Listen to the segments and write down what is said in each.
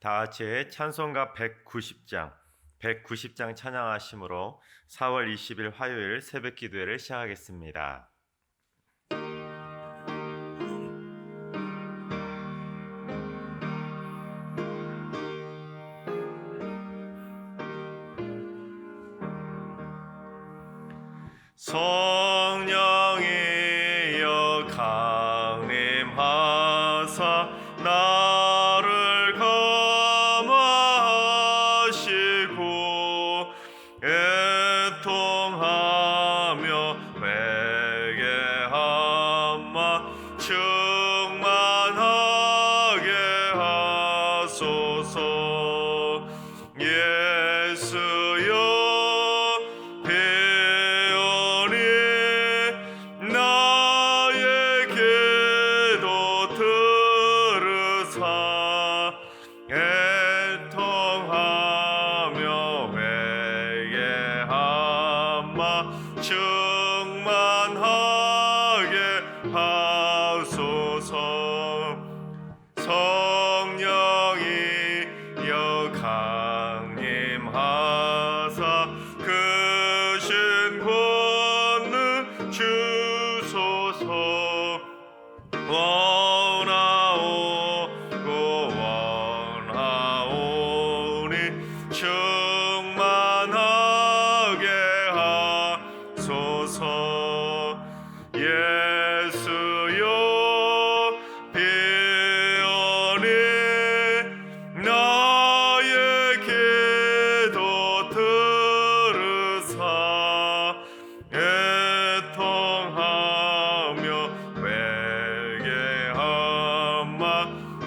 다 같이 찬송가 190장 찬양하심으로 4월 20일 화요일 새벽 기도회를 시작하겠습니다. 성령이여 강림하사 나를 감화하시고 애통하며 회개하마 충만하게 하소서. 예수여 나의 기도 들으사 애통하며 회개하마 충만하게 하소서. 성령이여 강림하사 크신 권능 주소서. 원하오니 충만하게 하소서. 예수여 비오니 나의 기도 들으사 애통하며 회개하마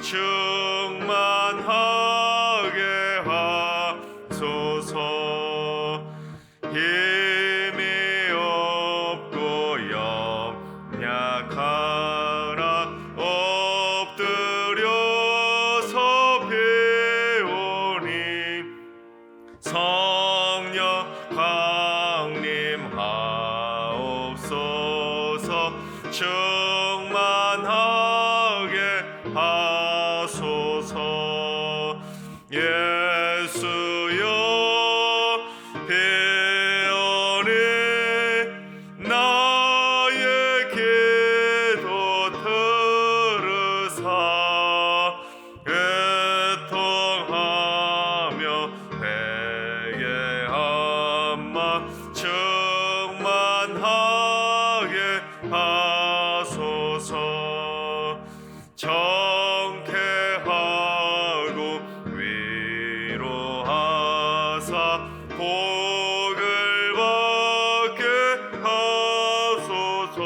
충만하게 하소서. 힘이 없고 연약하나 엎드려서 배우니 성령 강림하옵소서. 충만하게 하소서. 예수여 비오니 나의 기도 들으사 애통하며 회개하마 충만하게 하소서. 정케하고 위로하사 복을 받게 하소서.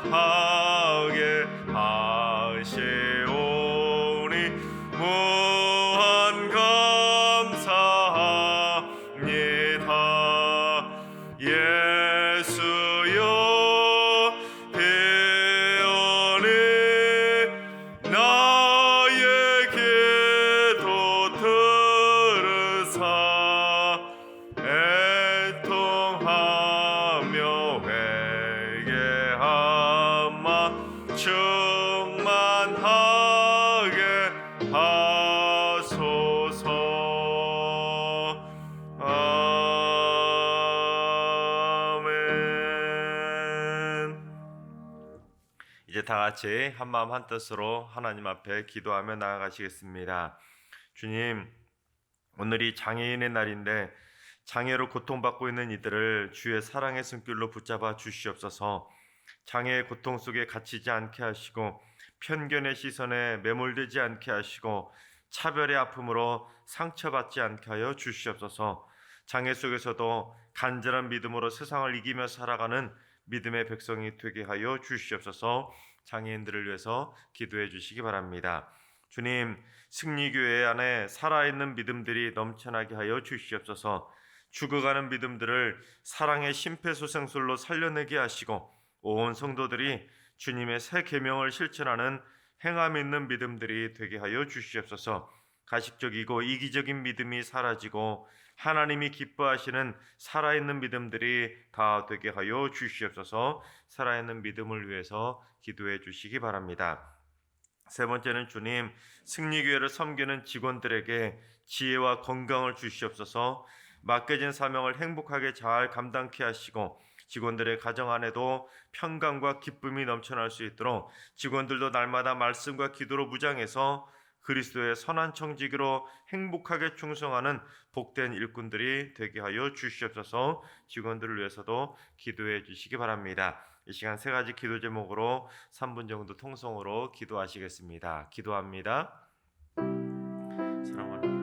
충만하게 하시오니 무한 감사합니다. 예수여 비오니 나의 기도 들으사 애통하며 회개하마 충만하게 하소서. 아멘. 이제 다 같이 한마음 한뜻으로 하나님 앞에 기도하며 나아가시겠습니다. 주님, 오늘이 장애인의 날인데 장애로 고통받고 있는 이들을 주의 사랑의 손길로 붙잡아 주시옵소서. 장애의 고통 속에 갇히지 않게 하시고 편견의 시선에 매몰되지 않게 하시고 차별의 아픔으로 상처받지 않게 하여 주시옵소서. 장애 속에서도 간절한 믿음으로 세상을 이기며 살아가는 믿음의 백성이 되게 하여 주시옵소서. 장애인들을 위해서 기도해 주시기 바랍니다. 주님, 승리교회 안에 살아있는 믿음들이 넘쳐나게 하여 주시옵소서. 죽어가는 믿음들을 사랑의 심폐소생술로 살려내게 하시고 온 성도들이 주님의 새 계명을 실천하는 행함 있는 믿음들이 되게 하여 주시옵소서. 가식적이고 이기적인 믿음이 사라지고 하나님이 기뻐하시는 살아있는 믿음들이 다 되게 하여 주시옵소서. 살아있는 믿음을 위해서 기도해 주시기 바랍니다. 세 번째는 주님, 승리교회를 섬기는 직원들에게 지혜와 건강을 주시옵소서. 맡겨진 사명을 행복하게 잘 감당케 하시고 직원들의 가정 안에도 평강과 기쁨이 넘쳐날 수 있도록 직원들도 날마다 말씀과 기도로 무장해서 그리스도의 선한 청지기로 행복하게 충성하는 복된 일꾼들이 되게 하여 주시옵소서. 직원들을 위해서도 기도해 주시기 바랍니다. 이 시간 세 가지 기도 제목으로 3분 정도 통성으로 기도하시겠습니다. 기도합니다. 사랑하는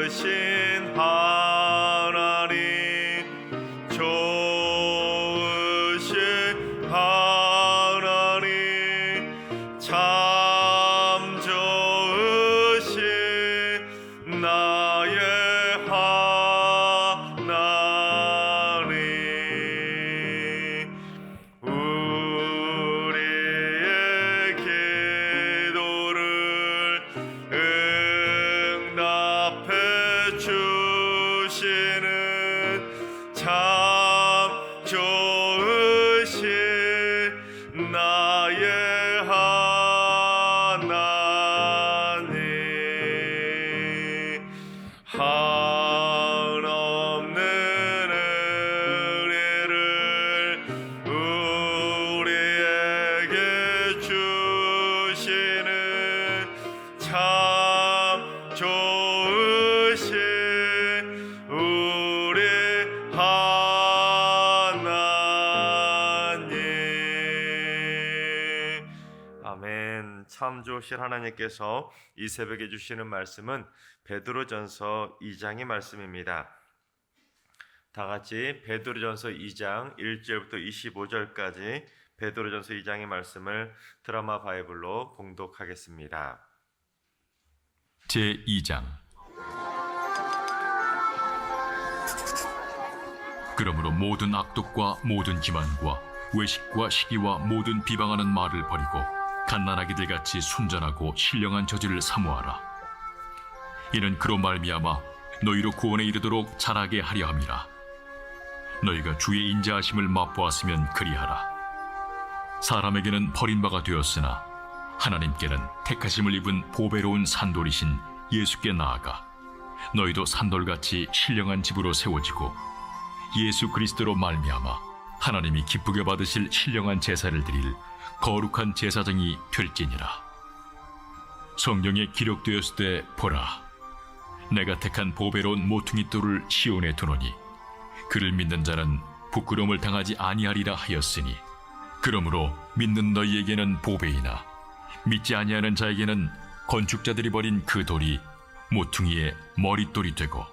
좋으신 하나님, 좋으신 하나님, 참 좋으신 나의 하나님, 우리의 기도를 응답해 주시는 참 좋으신 나의 하나님, 한없는 은혜를 우리에게 주시는 참 좋으신 우리 하나님. 아멘. 참 좋으신 하나님께서 이 새벽에 주시는 말씀은 베드로전서 2장의 말씀입니다. 다 같이 베드로전서 2장 1절부터 25절까지 베드로전서 2장의 말씀을 드라마 바이블로 봉독하겠습니다. 제2장. 그러므로 모든 악독과 모든 기만과 외식과 시기와 모든 비방하는 말을 버리고 갓난아기들 같이 순전하고 신령한 저지를 사모하라. 이는 그로 말미암아 너희로 구원에 이르도록 자라게 하려 함이라. 너희가 주의 인자하심을 맛보았으면 그리하라. 사람에게는 버림바가 되었으나 하나님께는 택하심을 입은 보배로운 산돌이신 예수께 나아가 너희도 산돌같이 신령한 집으로 세워지고 예수 그리스도로 말미암아 하나님이 기쁘게 받으실 신령한 제사를 드릴 거룩한 제사장이 될지니라. 성경에 기록되었을 때 보라, 내가 택한 보배로운 모퉁이 돌을 시온에 두노니 그를 믿는 자는 부끄러움을 당하지 아니하리라 하였으니, 그러므로 믿는 너희에게는 보배이나 믿지 아니하는 자에게는 건축자들이 버린 그 돌이 모퉁이의 머릿돌이 되고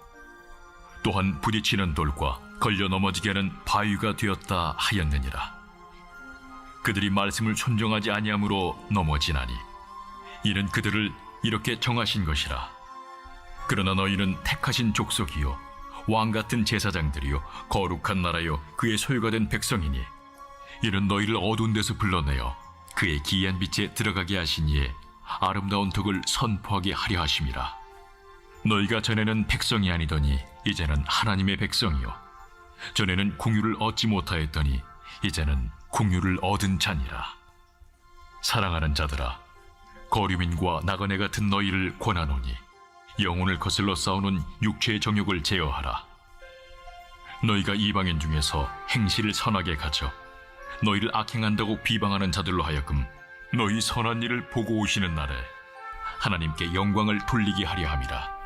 또한 부딪히는 돌과 걸려 넘어지게 하는 바위가 되었다 하였느니라. 그들이 말씀을 순종하지 아니함으로 넘어지나니 이는 그들을 이렇게 정하신 것이라. 그러나 너희는 택하신 족속이요 왕 같은 제사장들이요 거룩한 나라요 그의 소유가 된 백성이니 이는 너희를 어두운 데서 불러내어 그의 기이한 빛에 들어가게 하신 이에 아름다운 덕을 선포하게 하려 하심이라. 너희가 전에는 백성이 아니더니 이제는 하나님의 백성이요 전에는 궁유를 얻지 못하였더니 이제는 궁유를 얻은 자니라. 사랑하는 자들아, 거류민과 나그네 같은 너희를 권하노니 영혼을 거슬러 싸우는 육체의 정욕을 제어하라. 너희가 이방인 중에서 행실을 선하게 가져 너희를 악행한다고 비방하는 자들로 하여금 너희 선한 일을 보고 오시는 날에 하나님께 영광을 돌리게 하려 함이라.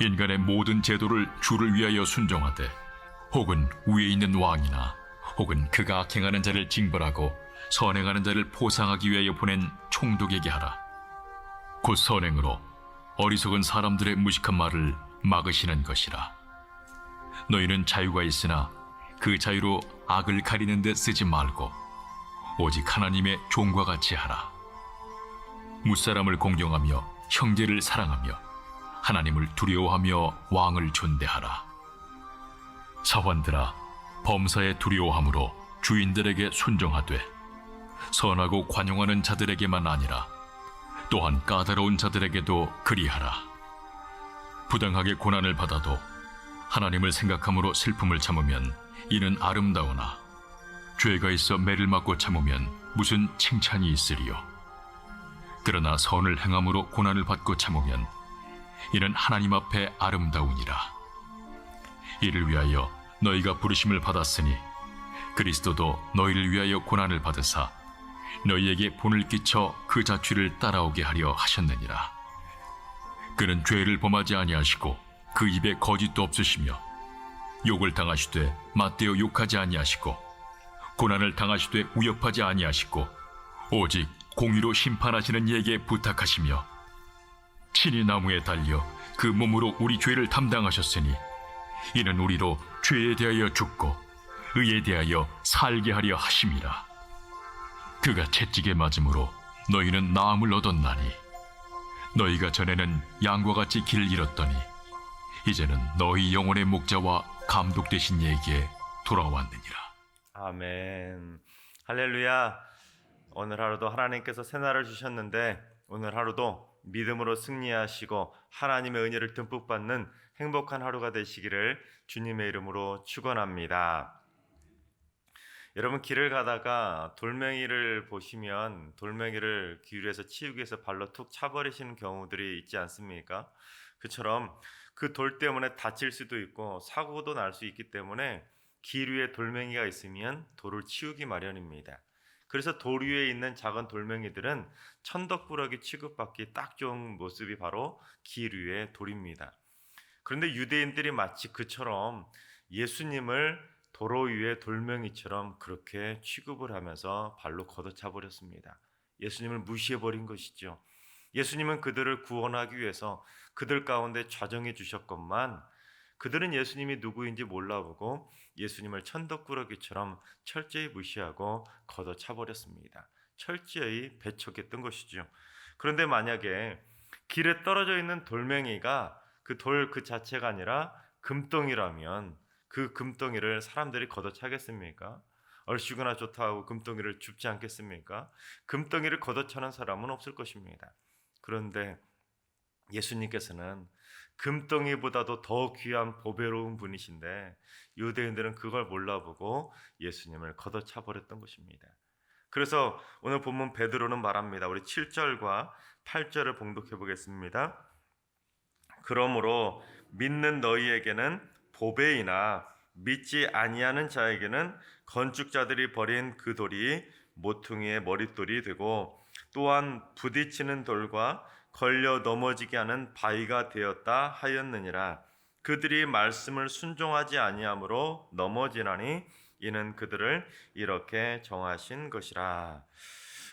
인간의 모든 제도를 주를 위하여 순종하되 혹은 위에 있는 왕이나 혹은 그가 악행하는 자를 징벌하고 선행하는 자를 포상하기 위하여 보낸 총독에게 하라. 곧 선행으로 어리석은 사람들의 무식한 말을 막으시는 것이라. 너희는 자유가 있으나 그 자유로 악을 가리는 데 쓰지 말고 오직 하나님의 종과 같이 하라. 무사람을 공경하며 형제를 사랑하며 하나님을 두려워하며 왕을 존대하라. 사환들아, 범사에 두려워함으로 주인들에게 순종하되 선하고 관용하는 자들에게만 아니라 또한 까다로운 자들에게도 그리하라. 부당하게 고난을 받아도 하나님을 생각함으로 슬픔을 참으면 이는 아름다우나 죄가 있어 매를 맞고 참으면 무슨 칭찬이 있으리요. 그러나 선을 행함으로 고난을 받고 참으면 이는 하나님 앞에 아름다우니라. 이를 위하여 너희가 부르심을 받았으니 그리스도도 너희를 위하여 고난을 받으사 너희에게 본을 끼쳐 그 자취를 따라오게 하려 하셨느니라. 그는 죄를 범하지 아니하시고 그 입에 거짓도 없으시며 욕을 당하시되 맞대어 욕하지 아니하시고 고난을 당하시되 위협하지 아니하시고 오직 공의로 심판하시는 이에게 부탁하시며 친히 나무에 달려 그 몸으로 우리 죄를 담당하셨으니 이는 우리로 죄에 대하여 죽고 의에 대하여 살게 하려 하심이라. 그가 채찍에 맞음으로 너희는 나음을 얻었나니 너희가 전에는 양과 같이 길을 잃었더니 이제는 너희 영혼의 목자와 감독 되신 이에게 돌아왔느니라. 아멘. 할렐루야. 오늘 하루도 하나님께서 새날을 주셨는데 오늘 하루도 믿음으로 승리하시고 하나님의 은혜를 듬뿍 받는 행복한 하루가 되시기를 주님의 이름으로 축원합니다. 여러분, 길을 가다가 돌멩이를 보시면 돌멩이를 길 위에서 치우기 위해서 발로 툭 차버리시는 경우들이 있지 않습니까? 그처럼 그 돌 때문에 다칠 수도 있고 사고도 날 수 있기 때문에 길 위에 돌멩이가 있으면 돌을 치우기 마련입니다. 그래서 돌 위에 있는 작은 돌멩이들은 천덕꾸러기 취급받기 딱 좋은 모습이 바로 길 위의 돌입니다. 그런데 유대인들이 마치 그처럼 예수님을 도로 위에 돌멩이처럼 그렇게 취급을 하면서 발로 걷어차 버렸습니다. 예수님을 무시해버린 것이죠. 예수님은 그들을 구원하기 위해서 그들 가운데 좌정해 주셨건만 그들은 예수님이 누구인지 몰라보고 예수님을 천덕꾸러기처럼 철저히 무시하고 걷어차 버렸습니다. 철저히 배척했던 것이죠. 그런데 만약에 길에 떨어져 있는 돌멩이가 그 돌 그 자체가 아니라 금덩이라면 그 금덩이를 사람들이 걷어차겠습니까? 얼씨구나 좋다 하고 금덩이를 줍지 않겠습니까? 금덩이를 걷어차는 사람은 없을 것입니다. 그런데 예수님께서는 금덩이보다도 더 귀한 보배로운 분이신데 유대인들은 그걸 몰라보고 예수님을 걷어차 버렸던 것입니다. 그래서 오늘 본문 베드로는 말합니다. 우리 7절과 8절을 봉독해 보겠습니다. 그러므로 믿는 너희에게는 보배이나 믿지 아니하는 자에게는 건축자들이 버린 그 돌이 모퉁이의 머릿돌이 되고 또한 부딪히는 돌과 걸려 넘어지게 하는 바위가 되었다 하였느니라. 그들이 말씀을 순종하지 아니하므로 넘어지나니 이는 그들을 이렇게 정하신 것이라.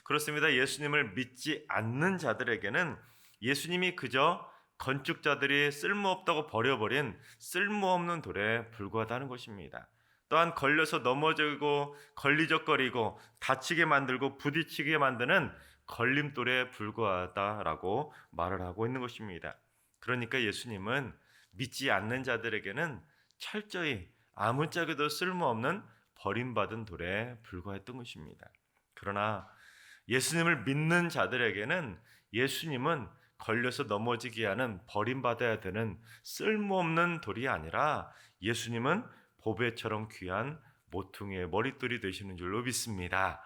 그렇습니다. 예수님을 믿지 않는 자들에게는 예수님이 그저 건축자들이 쓸모없다고 버려버린 쓸모없는 돌에 불과하다는 것입니다. 또한 걸려서 넘어지고 걸리적거리고 다치게 만들고 부딪히게 만드는 걸림돌에 불과하다라고 말을 하고 있는 것입니다. 그러니까 예수님은 믿지 않는 자들에게는 철저히 아무짝에도 쓸모없는 버림받은 돌에 불과했던 것입니다. 그러나 예수님을 믿는 자들에게는 예수님은 걸려서 넘어지게 하는 버림받아야 되는 쓸모없는 돌이 아니라 예수님은 보배처럼 귀한 모퉁이의 머릿돌이 되시는 줄로 믿습니다.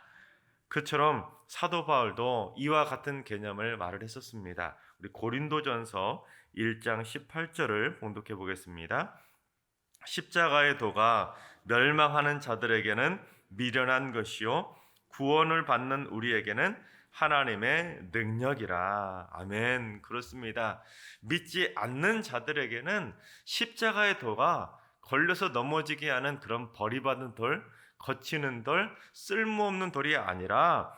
그처럼 사도 바울도 이와 같은 개념을 말을 했었습니다. 우리 고린도전서 1장 18절을 봉독해 보겠습니다. 십자가의 도가 멸망하는 자들에게는 미련한 것이요 구원을 받는 우리에게는 하나님의 능력이라. 아멘. 그렇습니다. 믿지 않는 자들에게는 십자가의 도가 걸려서 넘어지게 하는 그런 버림받은 돌, 거치는 돌, 쓸모없는 돌이 아니라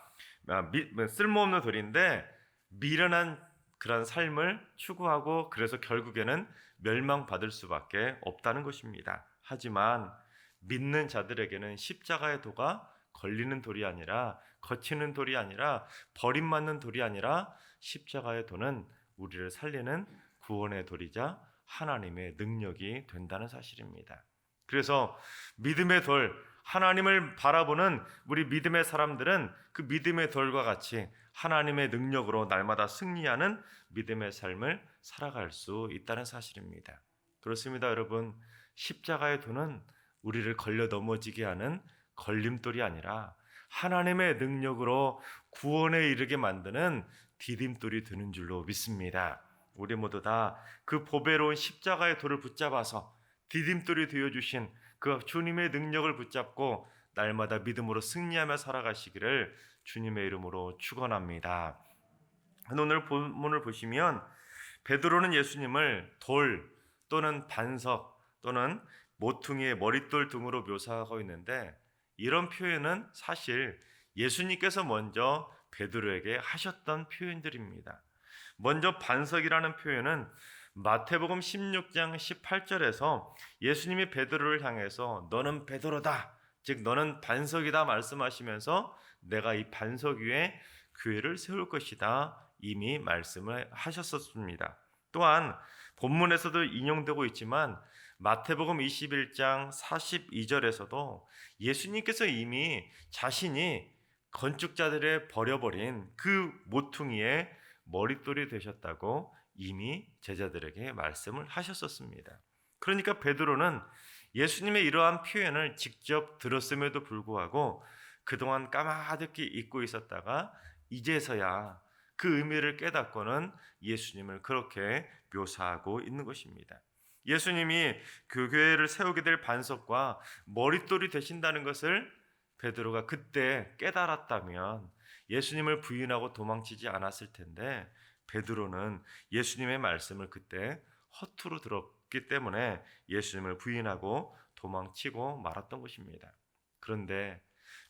쓸모없는 돌인데 미련한 그런 삶을 추구하고 그래서 결국에는 멸망받을 수밖에 없다는 것입니다. 하지만 믿는 자들에게는 십자가의 도가 걸리는 돌이 아니라 거치는 돌이 아니라 버림받는 돌이 아니라 십자가의 도는 우리를 살리는 구원의 돌이자 하나님의 능력이 된다는 사실입니다. 그래서 믿음의 돌, 하나님을 바라보는 우리 믿음의 사람들은 그 믿음의 돌과 같이 하나님의 능력으로 날마다 승리하는 믿음의 삶을 살아갈 수 있다는 사실입니다. 그렇습니다, 여러분. 십자가의 도는 우리를 걸려 넘어지게 하는 걸림돌이 아니라 하나님의 능력으로 구원에 이르게 만드는 디딤돌이 되는 줄로 믿습니다. 우리 모두 다 그 보배로운 십자가의 돌을 붙잡아서 디딤돌이 되어주신 그 주님의 능력을 붙잡고 날마다 믿음으로 승리하며 살아가시기를 주님의 이름으로 축원합니다. 오늘 본문을 보시면 베드로는 예수님을 돌 또는 반석 또는 모퉁이의 머릿돌 등으로 묘사하고 있는데, 이런 표현은 사실 예수님께서 먼저 베드로에게 하셨던 표현들입니다. 먼저 반석이라는 표현은 마태복음 16장 18절에서 예수님이 베드로를 향해서 너는 베드로다, 즉 너는 반석이다 말씀하시면서 내가 이 반석 위에 교회를 세울 것이다 이미 말씀을 하셨었습니다. 또한 본문에서도 인용되고 있지만 마태복음 21장 42절에서도 예수님께서 이미 자신이 건축자들의 버려버린 그 모퉁이의 머릿돌이 되셨다고 이미 제자들에게 말씀을 하셨었습니다. 그러니까 베드로는 예수님의 이러한 표현을 직접 들었음에도 불구하고 그동안 까마득히 잊고 있었다가 이제서야 그 의미를 깨닫고는 예수님을 그렇게 묘사하고 있는 것입니다. 예수님이 그 교회를 세우게 될 반석과 머릿돌이 되신다는 것을 베드로가 그때 깨달았다면 예수님을 부인하고 도망치지 않았을 텐데, 베드로는 예수님의 말씀을 그때 허투루 들었기 때문에 예수님을 부인하고 도망치고 말았던 것입니다. 그런데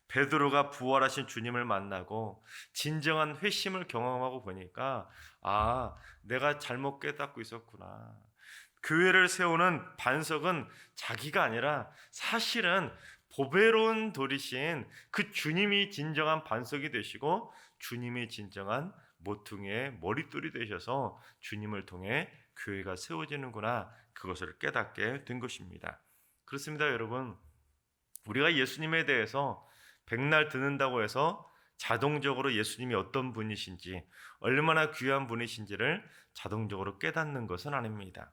베드로가 부활하신 주님을 만나고 진정한 회심을 경험하고 보니까 내가 잘못 깨닫고 있었구나. 교회를 세우는 반석은 자기가 아니라 사실은 보배로운 돌이신 그 주님이 진정한 반석이 되시고 주님이 진정한 모퉁이의 머릿돌이 되셔서 주님을 통해 교회가 세워지는구나, 그것을 깨닫게 된 것입니다. 그렇습니다, 여러분. 우리가 예수님에 대해서 백날 듣는다고 해서 자동적으로 예수님이 어떤 분이신지, 얼마나 귀한 분이신지를 자동적으로 깨닫는 것은 아닙니다.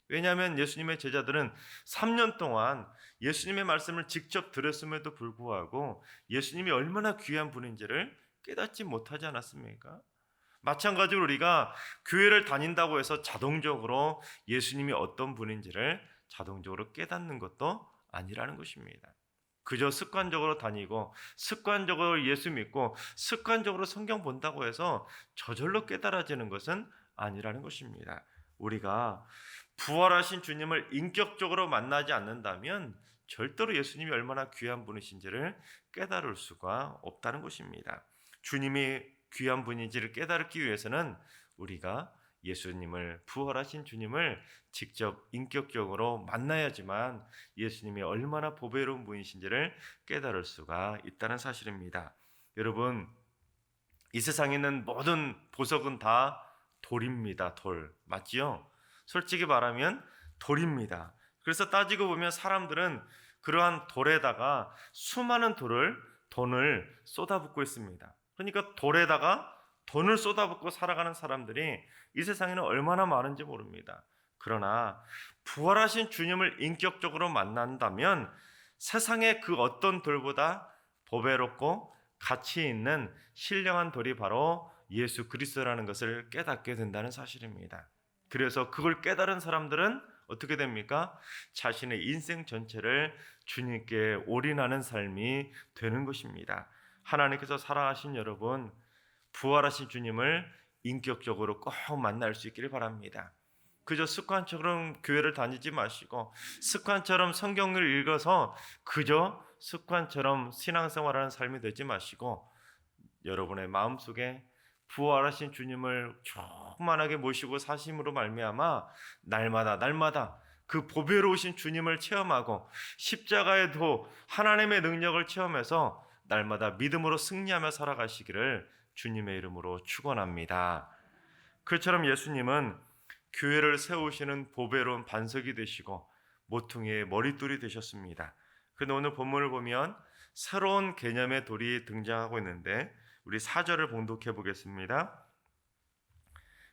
왜냐하면 예수님의 제자들은 3년 동안 예수님의 말씀을 직접 들었음에도 불구하고 예수님이 얼마나 귀한 분인지를 깨닫지 못하지 않았습니까? 마찬가지로 우리가 교회를 다닌다고 해서 자동적으로 예수님이 어떤 분인지를 자동적으로 깨닫는 것도 아니라는 것입니다. 그저 습관적으로 다니고 습관적으로 예수 믿고 습관적으로 성경 본다고 해서 저절로 깨달아지는 것은 아니라는 것입니다. 우리가 부활하신 주님을 인격적으로 만나지 않는다면 절대로 예수님이 얼마나 귀한 분이신지를 깨달을 수가 없다는 것입니다. 주님이 귀한 분인지를 깨달기 위해서는 우리가 예수님을, 부활하신 주님을 직접 인격적으로 만나야지만 예수님이 얼마나 보배로운 분이신지를 깨달을 수가 있다는 사실입니다. 여러분, 이 세상에 있는 모든 보석은 다 돌입니다. 돌. 맞지요? 솔직히 말하면 돌입니다. 그래서 따지고 보면 사람들은 그러한 돌에다가 수많은 돈을 쏟아붓고 있습니다. 그러니까 돌에다가 돈을 쏟아붓고 살아가는 사람들이 이 세상에는 얼마나 많은지 모릅니다. 그러나 부활하신 주님을 인격적으로 만난다면 세상의 그 어떤 돌보다 보배롭고 가치 있는 신령한 돌이 바로 예수 그리스도라는 것을 깨닫게 된다는 사실입니다. 그래서 그걸 깨달은 사람들은 어떻게 됩니까? 자신의 인생 전체를 주님께 올인하는 삶이 되는 것입니다. 하나님께서 사랑하신 여러분, 부활하신 주님을 인격적으로 꼭 만날 수 있기를 바랍니다. 그저 습관처럼 교회를 다니지 마시고 습관처럼 성경을 읽어서 그저 습관처럼 신앙생활하는 삶이 되지 마시고 여러분의 마음속에 부활하신 주님을 충만하게 모시고 사심으로 말미암아 날마다 그 보배로우신 주님을 체험하고 십자가에도 하나님의 능력을 체험해서 날마다 믿음으로 승리하며 살아가시기를 주님의 이름으로 축원합니다. 그처럼 예수님은 교회를 세우시는 보배로운 반석이 되시고 모퉁이의 머릿돌이 되셨습니다. 그런데 오늘 본문을 보면 새로운 개념의 돌이 등장하고 있는데 우리 4절을 봉독해 보겠습니다.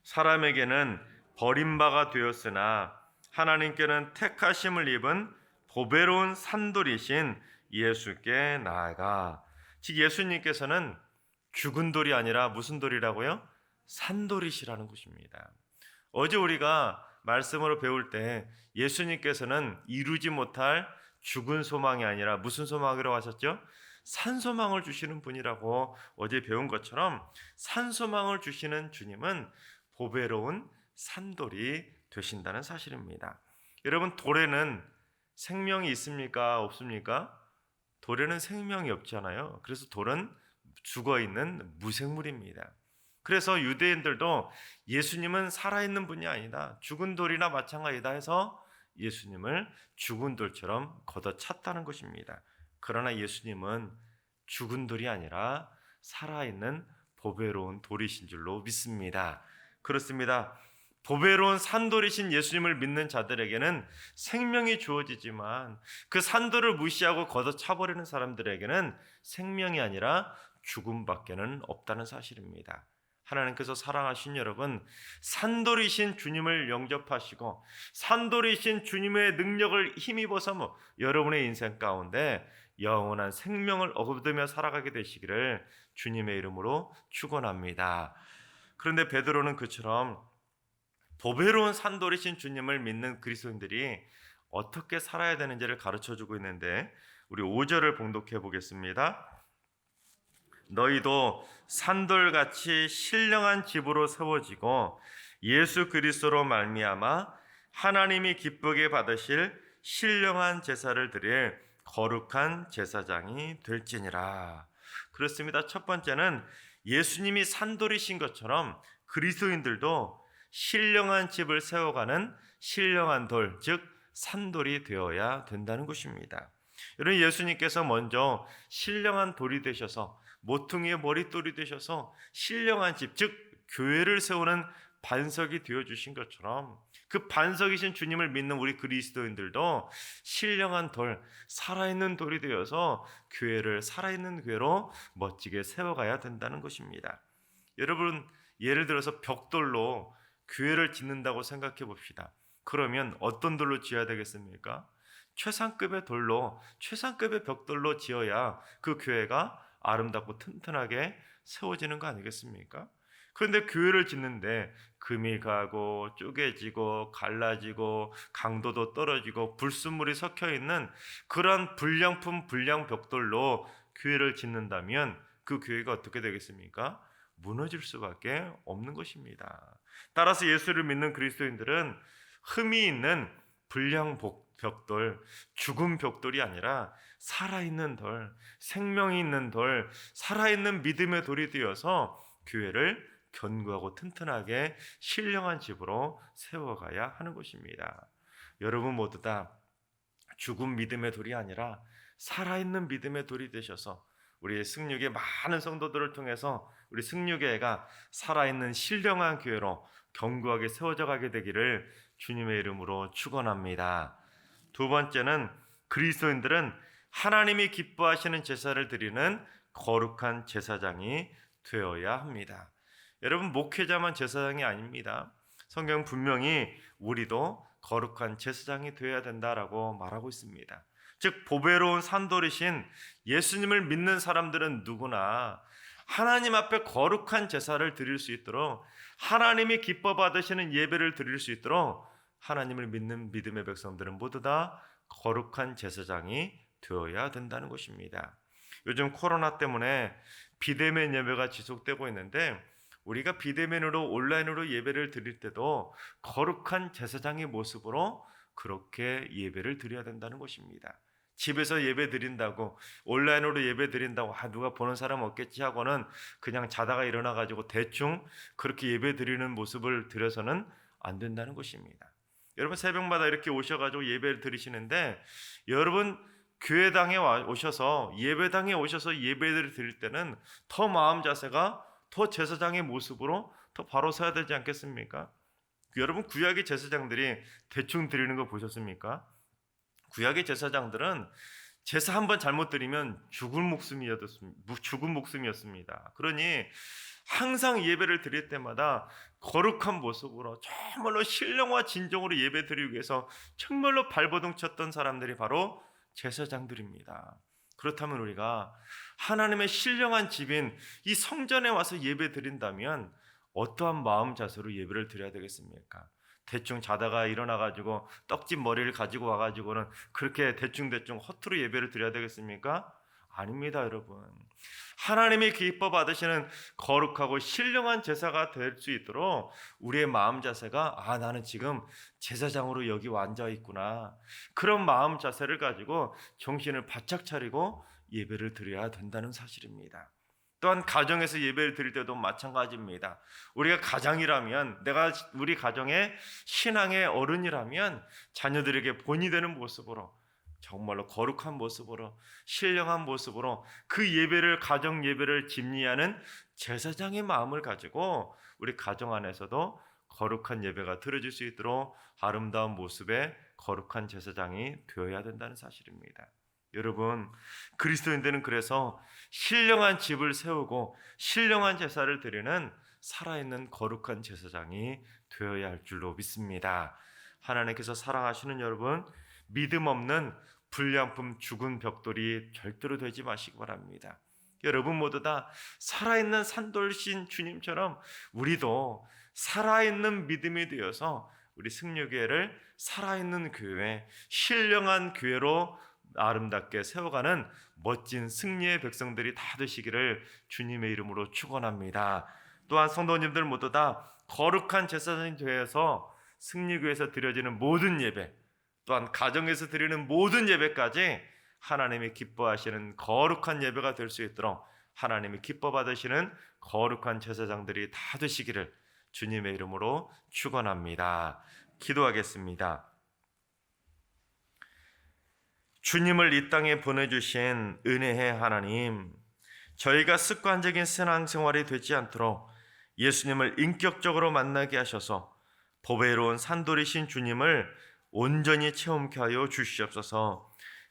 사람에게는 버림바가 되었으나 하나님께는 택하심을 입은 보배로운 산돌이신 예수께 나아가. 즉 예수님께서는 죽은 돌이 아니라 무슨 돌이라고요? 산돌이시라는 것입니다. 어제 우리가 말씀으로 배울 때 예수님께서는 이루지 못할 죽은 소망이 아니라 무슨 소망이라고 하셨죠? 산소망을 주시는 분이라고 어제 배운 것처럼 산소망을 주시는 주님은 보배로운 산돌이 되신다는 사실입니다. 여러분, 돌에는 생명이 있습니까? 없습니까? 돌에는 생명이 없잖아요. 그래서 돌은 죽어있는 무생물입니다. 그래서 유대인들도 예수님은 살아있는 분이 아니다, 죽은 돌이나 마찬가지다 해서 예수님을 죽은 돌처럼 걷어찼다는 것입니다. 그러나 예수님은 죽은 돌이 아니라 살아있는 보배로운 돌이신 줄로 믿습니다. 그렇습니다. 보배로운 산돌이신 예수님을 믿는 자들에게는 생명이 주어지지만 그 산돌을 무시하고 걷어차버리는 사람들에게는 생명이 아니라 죽음밖에는 없다는 사실입니다. 하나님께서 사랑하신 여러분, 산돌이신 주님을 영접하시고 산돌이신 주님의 능력을 힘입어서 여러분의 인생 가운데 영원한 생명을 얻으며 살아가게 되시기를 주님의 이름으로 축원합니다. 그런데 베드로는 그처럼 보배로운 산돌이신 주님을 믿는 그리스도인들이 어떻게 살아야 되는지를 가르쳐주고 있는데 우리 5절을 봉독해 보겠습니다. 너희도 산돌같이 신령한 집으로 세워지고 예수 그리스도로 말미암아 하나님이 기쁘게 받으실 신령한 제사를 드릴 거룩한 제사장이 될지니라. 그렇습니다. 첫 번째는 예수님이 산돌이신 것처럼 그리스도인들도 신령한 집을 세워가는 신령한 돌, 즉 산돌이 되어야 된다는 것입니다. 여러분, 예수님께서 먼저 신령한 돌이 되셔서 모퉁이의 머릿돌이 되셔서 신령한 집, 즉 교회를 세우는 반석이 되어주신 것처럼 그 반석이신 주님을 믿는 우리 그리스도인들도 신령한 돌, 살아있는 돌이 되어서 교회를 살아있는 교회로 멋지게 세워가야 된다는 것입니다. 여러분, 예를 들어서 벽돌로 교회를 짓는다고 생각해 봅시다. 그러면 어떤 돌로 지어야 되겠습니까? 최상급의 돌로, 최상급의 벽돌로 지어야 그 교회가 아름답고 튼튼하게 세워지는 거 아니겠습니까? 그런데 교회를 짓는데 금이 가고 쪼개지고 갈라지고 강도도 떨어지고 불순물이 섞여 있는 그런 불량품 불량 벽돌로 교회를 짓는다면 그 교회가 어떻게 되겠습니까? 무너질 수밖에 없는 것입니다. 따라서 예수를 믿는 그리스도인들은 흠이 있는 불량 벽돌, 죽은 벽돌이 아니라 살아있는 돌, 생명이 있는 돌, 살아있는 믿음의 돌이 되어서 교회를 견고하고 튼튼하게 신령한 집으로 세워가야 하는 것입니다. 여러분 모두 다 죽은 믿음의 돌이 아니라 살아있는 믿음의 돌이 되셔서 우리 승육의 많은 성도들을 통해서 우리 승육회가 살아있는 신령한 교회로 견고하게 세워져 가게 되기를 주님의 이름으로 축원합니다. 두 번째는 그리스도인들은 하나님이 기뻐하시는 제사를 드리는 거룩한 제사장이 되어야 합니다. 여러분, 목회자만 제사장이 아닙니다. 성경 분명히 우리도 거룩한 제사장이 되어야 된다라고 말하고 있습니다. 즉 보배로운 산돌이신 예수님을 믿는 사람들은 누구나 하나님 앞에 거룩한 제사를 드릴 수 있도록, 하나님이 기뻐 받으시는 예배를 드릴 수 있도록 하나님을 믿는 믿음의 백성들은 모두 다 거룩한 제사장이 되어야 된다는 것입니다. 요즘 코로나 때문에 비대면 예배가 지속되고 있는데 우리가 비대면으로 온라인으로 예배를 드릴 때도 거룩한 제사장의 모습으로 그렇게 예배를 드려야 된다는 것입니다. 집에서 예배 드린다고, 온라인으로 예배 드린다고 누가 보는 사람 없겠지 하고는 그냥 자다가 일어나가지고 대충 그렇게 예배 드리는 모습을 드려서는 안 된다는 것입니다. 여러분, 새벽마다 이렇게 오셔가지고 예배를 드리시는데, 여러분 교회당에 오셔서 예배당에 오셔서 예배를 드릴 때는 더 마음 자세가 더 제사장의 모습으로 더 바로 서야 되지 않겠습니까? 여러분, 구약의 제사장들이 대충 드리는 거 보셨습니까? 구약의 제사장들은 제사 한번 잘못 드리면 죽은 목숨이었습니다. 그러니 항상 예배를 드릴 때마다 거룩한 모습으로 정말로 신령과 진정으로 예배 드리기 위해서 정말로 발버둥 쳤던 사람들이 바로 제사장들입니다. 그렇다면 우리가 하나님의 신령한 집인 이 성전에 와서 예배 드린다면 어떠한 마음 자세로 예배를 드려야 되겠습니까? 대충 자다가 일어나가지고 떡집 머리를 가지고 와가지고는 그렇게 대충 허투루 예배를 드려야 되겠습니까? 아닙니다, 여러분. 하나님이 기뻐 받으시는 거룩하고 신령한 제사가 될 수 있도록 우리의 마음 자세가 나는 지금 제사장으로 여기 앉아 있구나, 그런 마음 자세를 가지고 정신을 바짝 차리고 예배를 드려야 된다는 사실입니다. 또한 가정에서 예배를 드릴 때도 마찬가지입니다. 우리가 가장이라면, 내가 우리 가정의 신앙의 어른이라면 자녀들에게 본이 되는 모습으로, 정말로 거룩한 모습으로, 신령한 모습으로 그 예배를, 가정 예배를 집리하는 제사장의 마음을 가지고 우리 가정 안에서도 거룩한 예배가 드려질 수 있도록 아름다운 모습의 거룩한 제사장이 되어야 된다는 사실입니다. 여러분, 그리스도인들은 그래서 신령한 집을 세우고 신령한 제사를 드리는 살아있는 거룩한 제사장이 되어야 할 줄로 믿습니다. 하나님께서 사랑하시는 여러분, 믿음 없는 불량품 죽은 벽돌이 절대로 되지 마시기 바랍니다. 여러분 모두 다 살아있는 산돌신 주님처럼 우리도 살아있는 믿음이 되어서 우리 승려교회를 살아있는 교회, 신령한 교회로 아름답게 세워가는 멋진 승리의 백성들이 다 되시기를 주님의 이름으로 축원합니다. 또한 성도님들 모두 다 거룩한 제사장이 되어서 승리교회에서 드려지는 모든 예배, 또한 가정에서 드리는 모든 예배까지 하나님이 기뻐하시는 거룩한 예배가 될 수 있도록 하나님이 기뻐 받으시는 거룩한 제사장들이 다 되시기를 주님의 이름으로 축원합니다. 기도하겠습니다. 주님을 이 땅에 보내주신 은혜의 하나님, 저희가 습관적인 신앙생활이 되지 않도록 예수님을 인격적으로 만나게 하셔서 보배로운 산돌이신 주님을 온전히 체험케 하여 주시옵소서.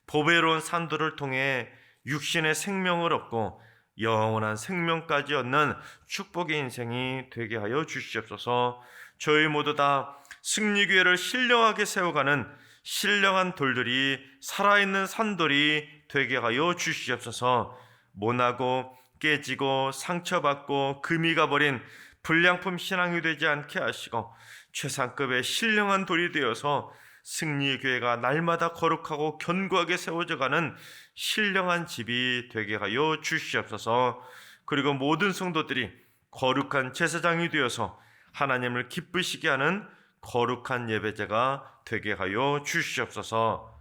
보배로운 산돌을 통해 육신의 생명을 얻고 영원한 생명까지 얻는 축복의 인생이 되게 하여 주시옵소서. 저희 모두 다 승리교회를 신령하게 세워가는 신령한 돌들이, 살아있는 산돌이 되게 하여 주시옵소서. 모나고 깨지고 상처받고 금이 가버린 불량품 신앙이 되지 않게 하시고 최상급의 신령한 돌이 되어서 승리의 교회가 날마다 거룩하고 견고하게 세워져가는 신령한 집이 되게 하여 주시옵소서. 그리고 모든 성도들이 거룩한 제사장이 되어서 하나님을 기쁘시게 하는 거룩한 예배제가 되게 하여 주시옵소서.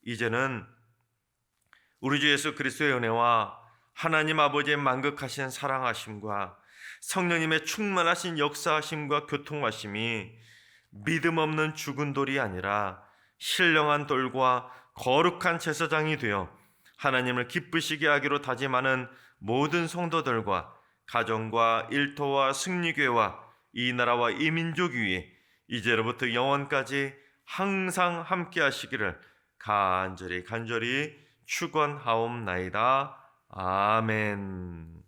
이제는 우리 주 예수 그리스도의 은혜와 하나님 아버지의 만극하신 사랑하심과 성령님의 충만하신 역사하심과 교통하심이 믿음 없는 죽은 돌이 아니라 신령한 돌과 거룩한 제사장이 되어 하나님을 기쁘시게 하기로 다짐하는 모든 성도들과 가정과 일터와 승리교회와 이 나라와 이 민족 위에 이제로부터 영원까지 항상 함께 하시기를 간절히 축원하옵나이다. 아멘.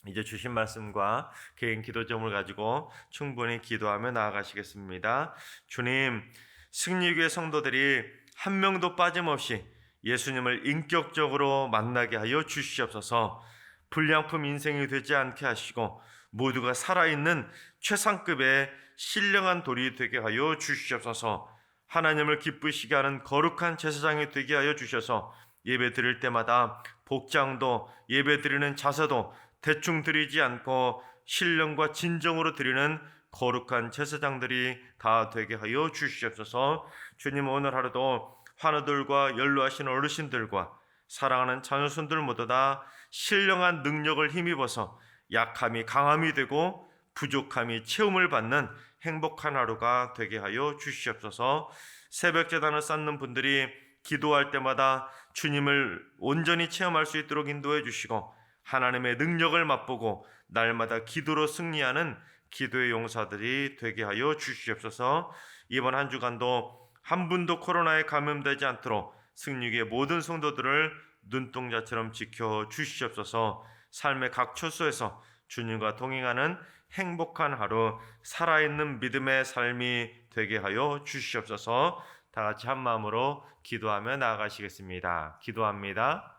이제 주신 말씀과 개인 기도 제목을 가지고 충분히 기도하며 나아가시겠습니다. 주님, 승리교회 성도들이 한 명도 빠짐없이 예수님을 인격적으로 만나게 하여 주시옵소서. 불량품 인생이 되지 않게 하시고 모두가 살아있는 최상급의 신령한 돌이 되게 하여 주시옵소서. 하나님을 기쁘시게 하는 거룩한 제사장이 되게 하여 주셔서 예배 드릴 때마다 복장도 예배 드리는 자세도 대충 드리지 않고 신령과 진정으로 드리는 거룩한 제사장들이 다 되게 하여 주시옵소서. 주님, 오늘 하루도 환우들과 연로하신 어르신들과 사랑하는 자녀손들 모두 다 신령한 능력을 힘입어서 약함이 강함이 되고 부족함이 채움을 받는 행복한 하루가 되게 하여 주시옵소서. 새벽 제단을 쌓는 분들이 기도할 때마다 주님을 온전히 체험할 수 있도록 인도해 주시고 하나님의 능력을 맛보고 날마다 기도로 승리하는 기도의 용사들이 되게 하여 주시옵소서. 이번 한 주간도 한 분도 코로나에 감염되지 않도록 승리교회 모든 성도들을 눈동자처럼 지켜 주시옵소서. 삶의 각 처소에서 주님과 동행하는 행복한 하루, 살아있는 믿음의 삶이 되게 하여 주시옵소서. 다 같이 한 마음으로 기도하며 나아가시겠습니다. 기도합니다.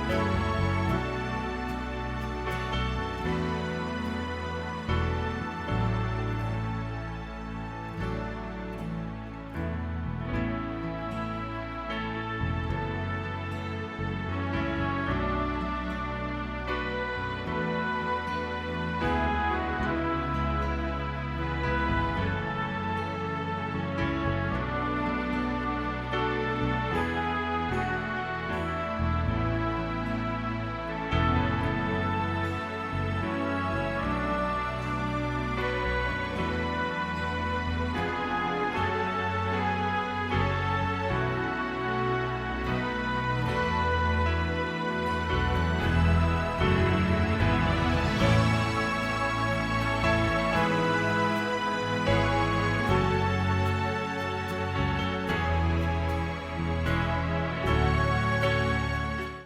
아멘.